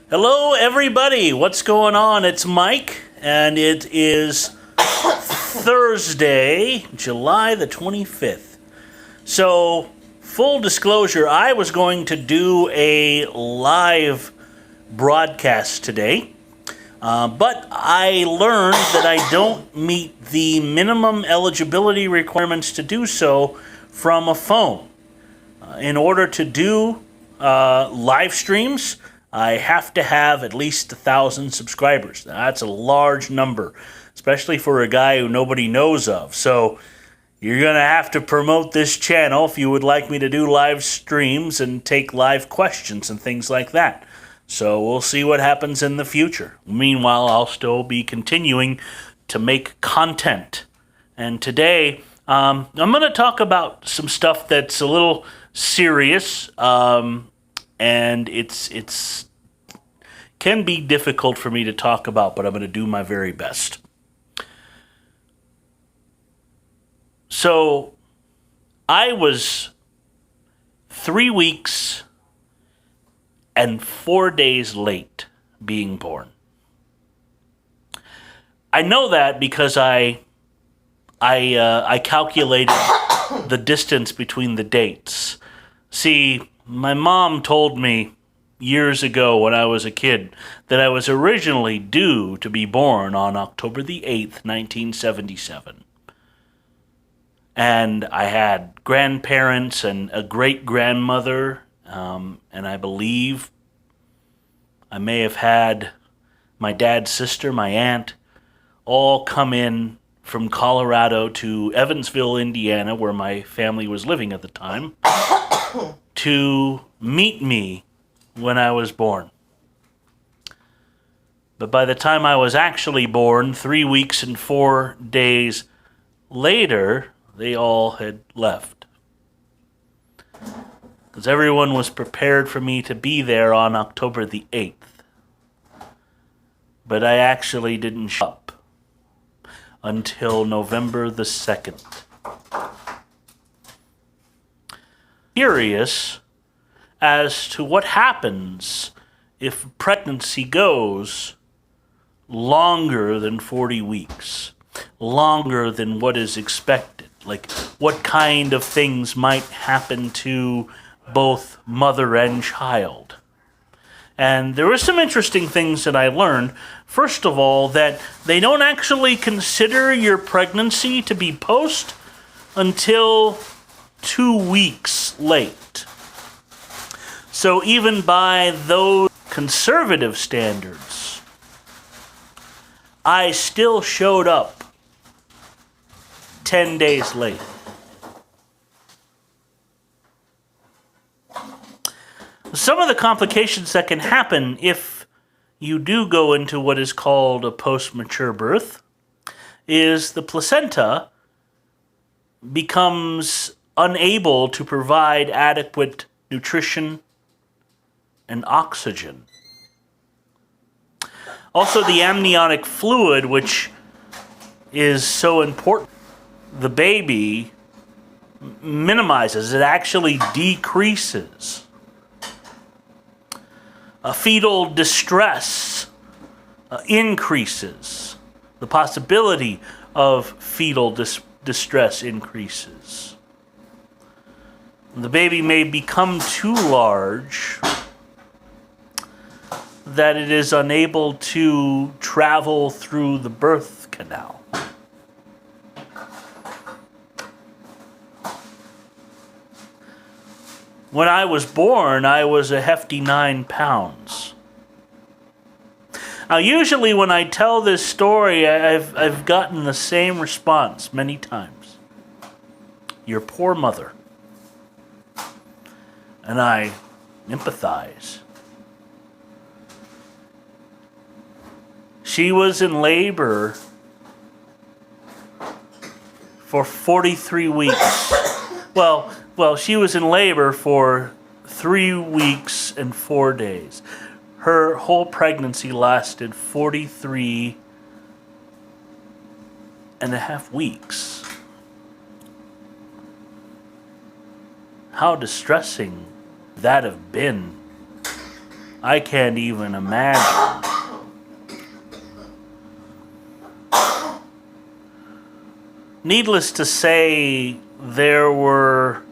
Hello, everybody. What's going on? It's Mike, and it is Thursday, July the 25th. So, full disclosure, I was going to do a live broadcast today, but I learned that I don't meet the minimum eligibility requirements to do so from a phone. In order to do live streams, I have to have at least 1,000 subscribers. Now, that's a large number, especially for a guy who nobody knows of. So you're going to have to promote this channel if you would like me to do live streams and take live questions and things like that. So we'll see what happens in the future. Meanwhile, I'll still be continuing to make content. And today, I'm going to talk about some stuff that's a little serious, and it's can be difficult for me to talk about, but I'm going to do my very best. So, I was 3 weeks and 4 days late being born. I know that because I calculated the distance between the dates. See, my mom told me years ago when I was a kid that I was originally due to be born on October the 8th, 1977. And I had grandparents and a great-grandmother, and I believe I may have had my dad's sister, my aunt, all come in from Colorado to Evansville, Indiana, where my family was living at the time, to meet me when I was born. But by the time I was actually born, 3 weeks and 4 days later, they all had left. Because everyone was prepared for me to be there on October the 8th. But I actually didn't show up until November the 2nd. Curious as to what happens if pregnancy goes longer than 40 weeks, longer than what is expected. Like, what kind of things might happen to both mother and child. And there were some interesting things that I learned. First of all, that they don't actually consider your pregnancy to be post until 2 weeks late. So even by those conservative standards, I still showed up 10 days late. Some of the complications that can happen if you do go into what is called a post-mature birth is the placenta becomes unable to provide adequate nutrition and oxygen. Also, the amniotic fluid, which is so important, the baby minimizes, it actually decreases. Fetal distress increases. The possibility of fetal distress increases. The baby may become too large that it is unable to travel through the birth canal. When I was born, I was a hefty 9 pounds. Now, usually when I tell this story, I've gotten the same response many times. Your poor mother. And I empathize. She was in labor for 43 weeks. Well, she was in labor for 3 weeks and 4 days. Her whole pregnancy lasted 43 and a half weeks. How distressing that have been. I can't even imagine. Needless to say, there were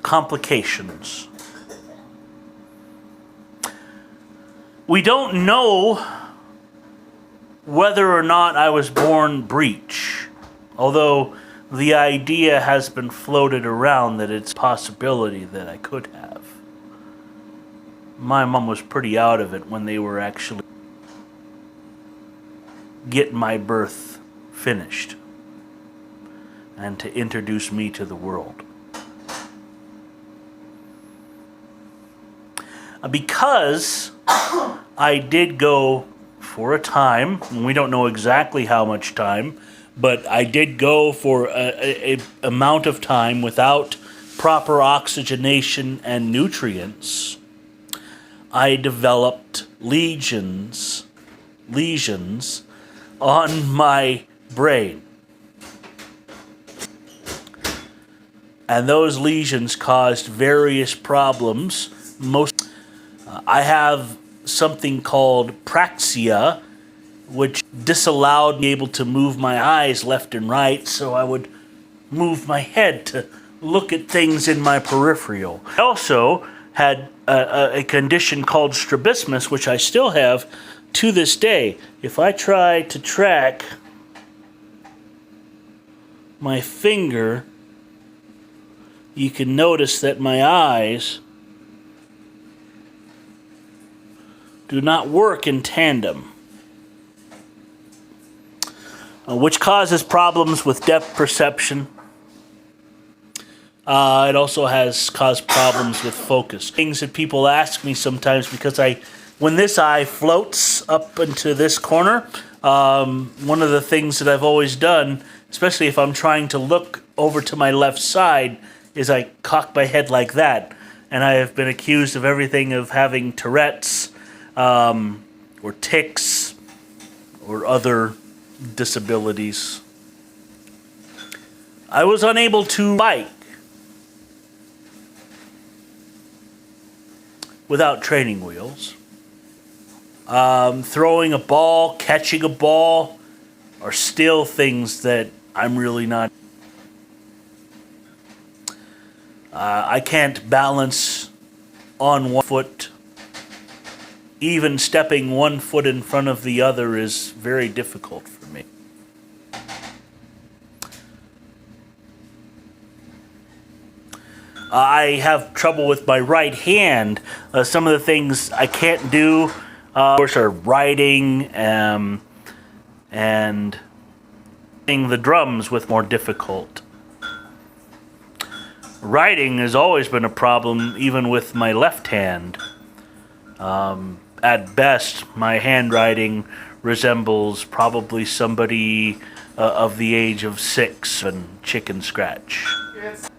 complications. We don't know whether or not I was born breech, although the idea has been floated around that it's a possibility that I could have. My mom was pretty out of it when they were actually getting my birth finished and to introduce me to the world. Because I did go for a time, and we don't know exactly how much time, but I did go for a amount of time without proper oxygenation and nutrients. I developed lesions on my brain. And those lesions caused various problems. I have something called praxia, which disallowed me able to move my eyes left and right, so I would move my head to look at things in my peripheral. I also had a condition called strabismus, which I still have to this day. If I try to track my finger, you can notice that my eyes do not work in tandem, which causes problems with depth perception. It also has caused problems with focus. Things that people ask me sometimes, because when this eye floats up into this corner, one of the things that I've always done, especially if I'm trying to look over to my left side, is I cock my head like that. And I have been accused of everything of having Tourette's, or tics, or other disabilities. I was unable to bike without training wheels. Throwing a ball, catching a ball are still things that I'm really not. I can't balance on one foot. Even stepping one foot in front of the other is very difficult for me. I have trouble with my right hand. Some of the things I can't do, of course, are writing and playing the drums with more difficult. Writing has always been a problem, even with my left hand. At best, my handwriting resembles probably somebody of the age of 6 and chicken scratch. Yes.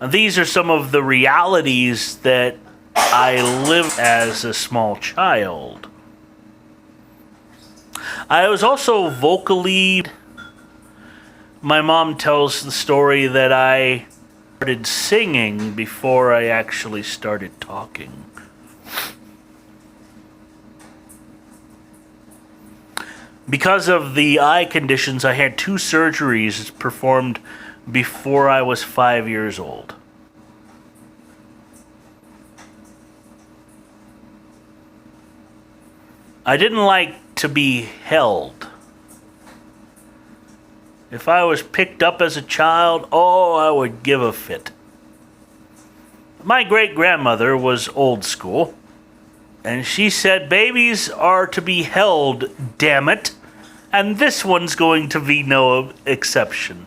These are some of the realities that I lived as a small child. I was also vocally. My mom tells the story that I started singing before I actually started talking. Because of the eye conditions, I had 2 surgeries performed before I was 5 years old. I didn't like to be held. If I was picked up as a child, I would give a fit. My great-grandmother was old school, and she said, babies are to be held, damn it, and this one's going to be no exception.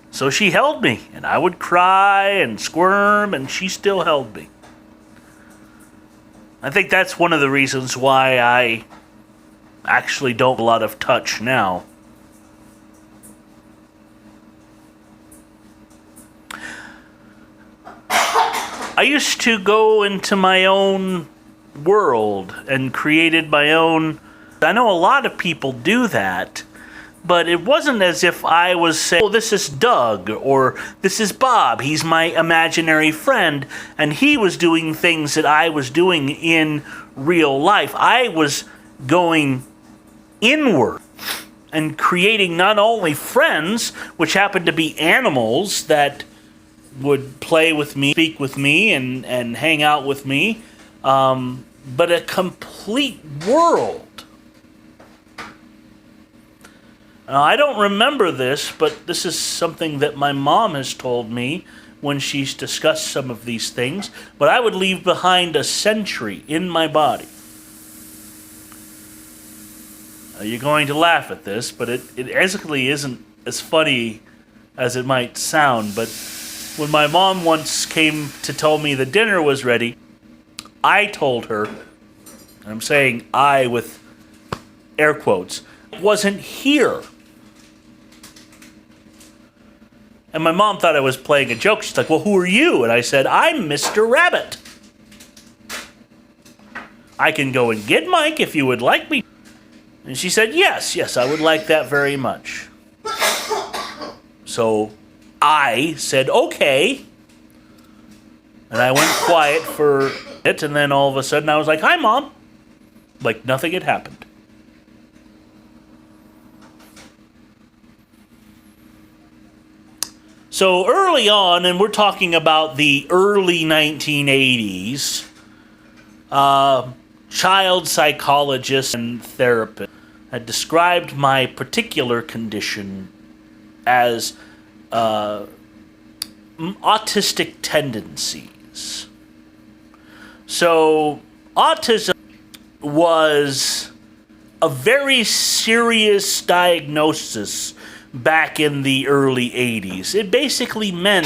So she held me, and I would cry and squirm, and she still held me. I think that's one of the reasons why I actually don't have a lot of touch now. I used to go into my own world and created my own. I know a lot of people do that, But it wasn't as if I was saying, oh, this is Doug, or this is Bob, he's my imaginary friend, and he was doing things that I was doing in real life. I was going inward and creating not only friends, which happened to be animals that would play with me, speak with me, and hang out with me, but a complete world. Now, I don't remember this, but this is something that my mom has told me when she's discussed some of these things, but I would leave behind a century in my body. You're going to laugh at this, but it basically isn't as funny as it might sound, but when my mom once came to tell me the dinner was ready, I told her, and I'm saying I with air quotes, wasn't here. And my mom thought I was playing a joke. She's like, well, who are you? And I said, I'm Mr. Rabbit. I can go and get Mike if you would like me. And she said, yes, I would like that very much. So I said, okay. And I went quiet for it, and then all of a sudden I was like, hi, Mom. Like nothing had happened. So early on, and we're talking about the early 1980s, child psychologists and therapists had described my particular condition as autistic tendencies. So autism was a very serious diagnosis back in the early 80s. It basically meant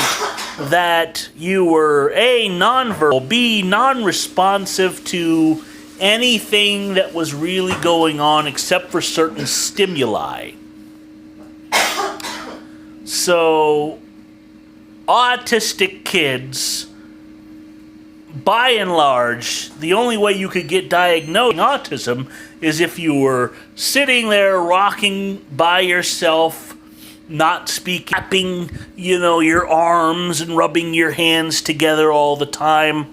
that you were A, nonverbal, B, non-responsive to anything that was really going on except for certain stimuli. So, autistic kids, by and large, the only way you could get diagnosed with autism is if you were sitting there rocking by yourself, not speaking, tapping, your arms and rubbing your hands together all the time,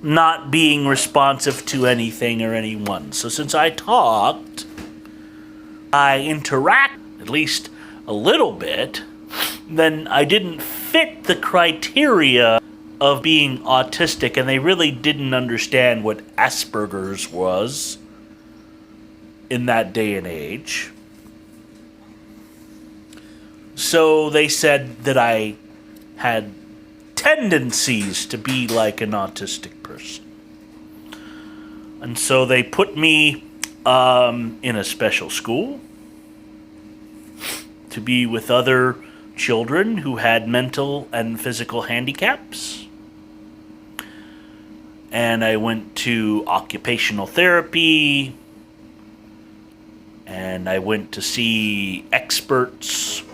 not being responsive to anything or anyone. So since I talked, I interact at least a little bit, then I didn't fit the criteria of being autistic, and they really didn't understand what Asperger's was in that day and age. So they said that I had tendencies to be like an autistic person. And so they put me in a special school to be with other children who had mental and physical handicaps. And I went to occupational therapy, and I went to see experts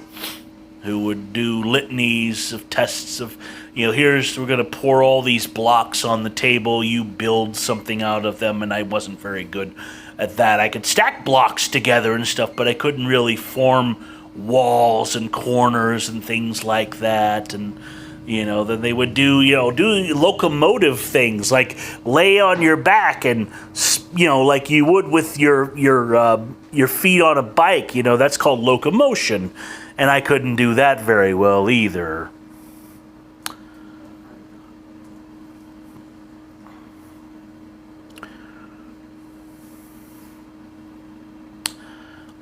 who would do litanies of tests of, we're going to pour all these blocks on the table, you build something out of them, and I wasn't very good at that. I could stack blocks together and stuff, but I couldn't really form walls and corners and things like that. And then they would do locomotive things like lay on your back and like you would with your feet on a bike. That's called locomotion, and I couldn't do that very well either.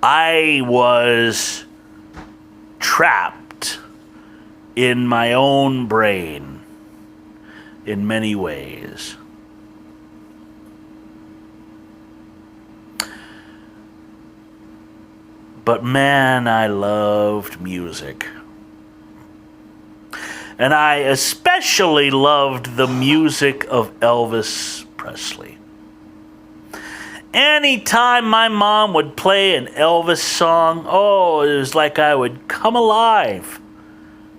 I was trapped in my own brain in many ways. But man, I loved music. And I especially loved the music of Elvis Presley. Anytime my mom would play an Elvis song, it was like I would come alive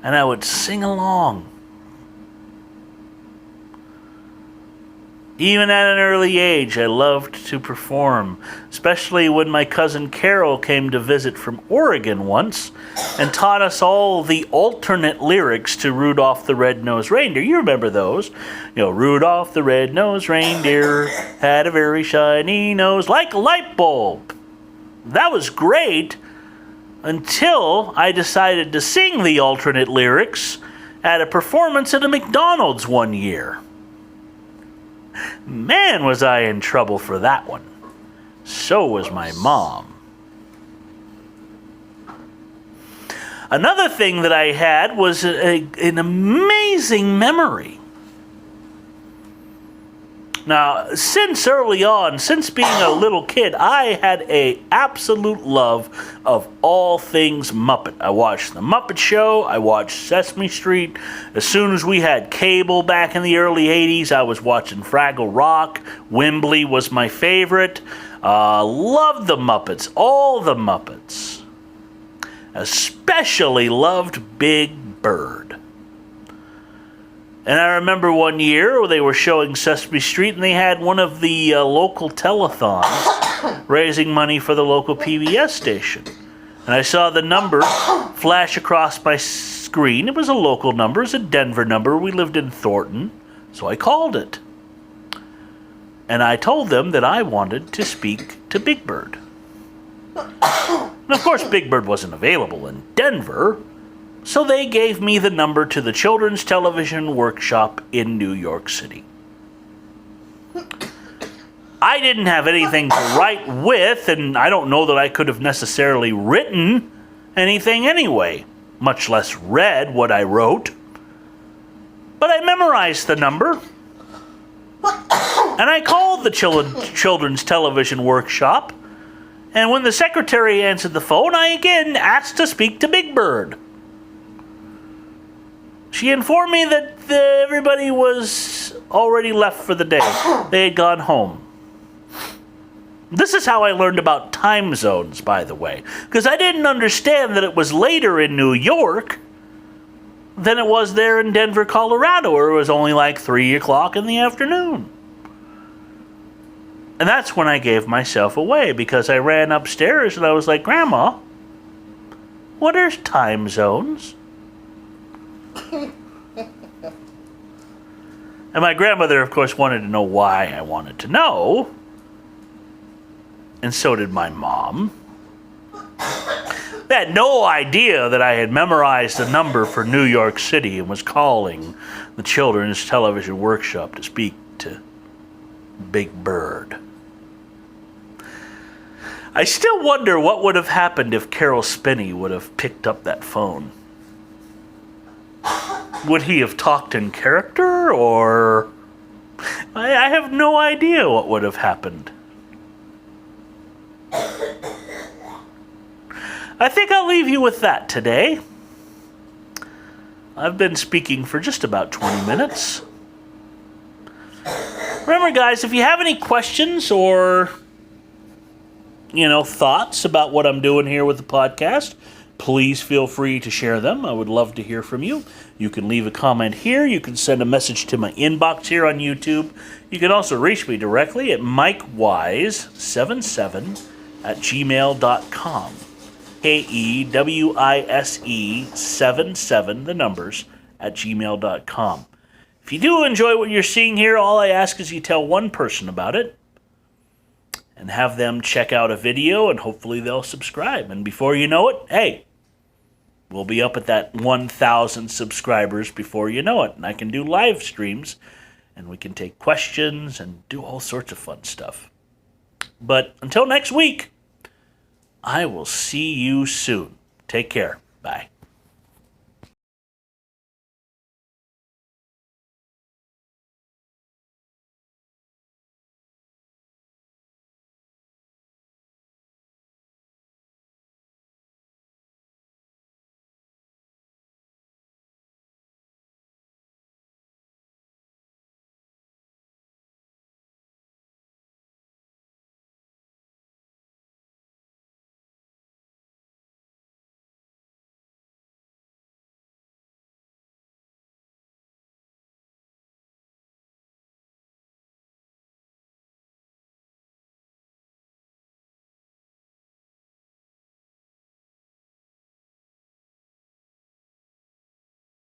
and I would sing along. Even at an early age, I loved to perform, especially when my cousin Carol came to visit from Oregon once and taught us all the alternate lyrics to Rudolph the Red-Nosed Reindeer. You remember those. Rudolph the Red-Nosed Reindeer had a very shiny nose like a light bulb. That was great until I decided to sing the alternate lyrics at a performance at a McDonald's one year. Man, was I in trouble for that one. So was my mom. Another thing that I had was an amazing memory. Now, since early on, since being a little kid, I had an absolute love of all things Muppet. I watched The Muppet Show. I watched Sesame Street. As soon as we had cable back in the early 80s, I was watching Fraggle Rock. Wembley was my favorite. Loved the Muppets, all the Muppets. Especially loved Big Bird. And I remember one year they were showing Sesame Street and they had one of the local telethons raising money for the local PBS station. And I saw the number flash across my screen. It was a local number. It was a Denver number. We lived in Thornton, so I called it. And I told them that I wanted to speak to Big Bird. And of course, Big Bird wasn't available in Denver, so they gave me the number to the Children's Television Workshop in New York City. I didn't have anything to write with, and I don't know that I could have necessarily written anything anyway, much less read what I wrote. But I memorized the number, and I called the Children's Television Workshop, and when the secretary answered the phone, I again asked to speak to Big Bird. She informed me that everybody was already left for the day. They had gone home. This is how I learned about time zones, by the way, because I didn't understand that it was later in New York than it was there in Denver, Colorado, where it was only like 3 o'clock in the afternoon. And that's when I gave myself away, because I ran upstairs and I was like, Grandma, what are time zones? And my grandmother, of course, wanted to know why I wanted to know. And so did my mom. They had no idea that I had memorized the number for New York City and was calling the Children's Television Workshop to speak to Big Bird. I still wonder what would have happened if Carol Spinney would have picked up that phone. Would he have talked in character, or... I have no idea what would have happened. I think I'll leave you with that today. I've been speaking for just about 20 minutes. Remember, guys, if you have any questions or, thoughts about what I'm doing here with the podcast, please feel free to share them. I would love to hear from you. You can leave a comment here. You can send a message to my inbox here on YouTube. You can also reach me directly at mikewise77@gmail.com. KEWISE77, the numbers, at gmail.com. If you do enjoy what you're seeing here, all I ask is you tell one person about it and have them check out a video, and hopefully they'll subscribe. And before you know it, hey, we'll be up at that 1,000 subscribers before you know it. And I can do live streams, and we can take questions and do all sorts of fun stuff. But until next week, I will see you soon. Take care. Bye.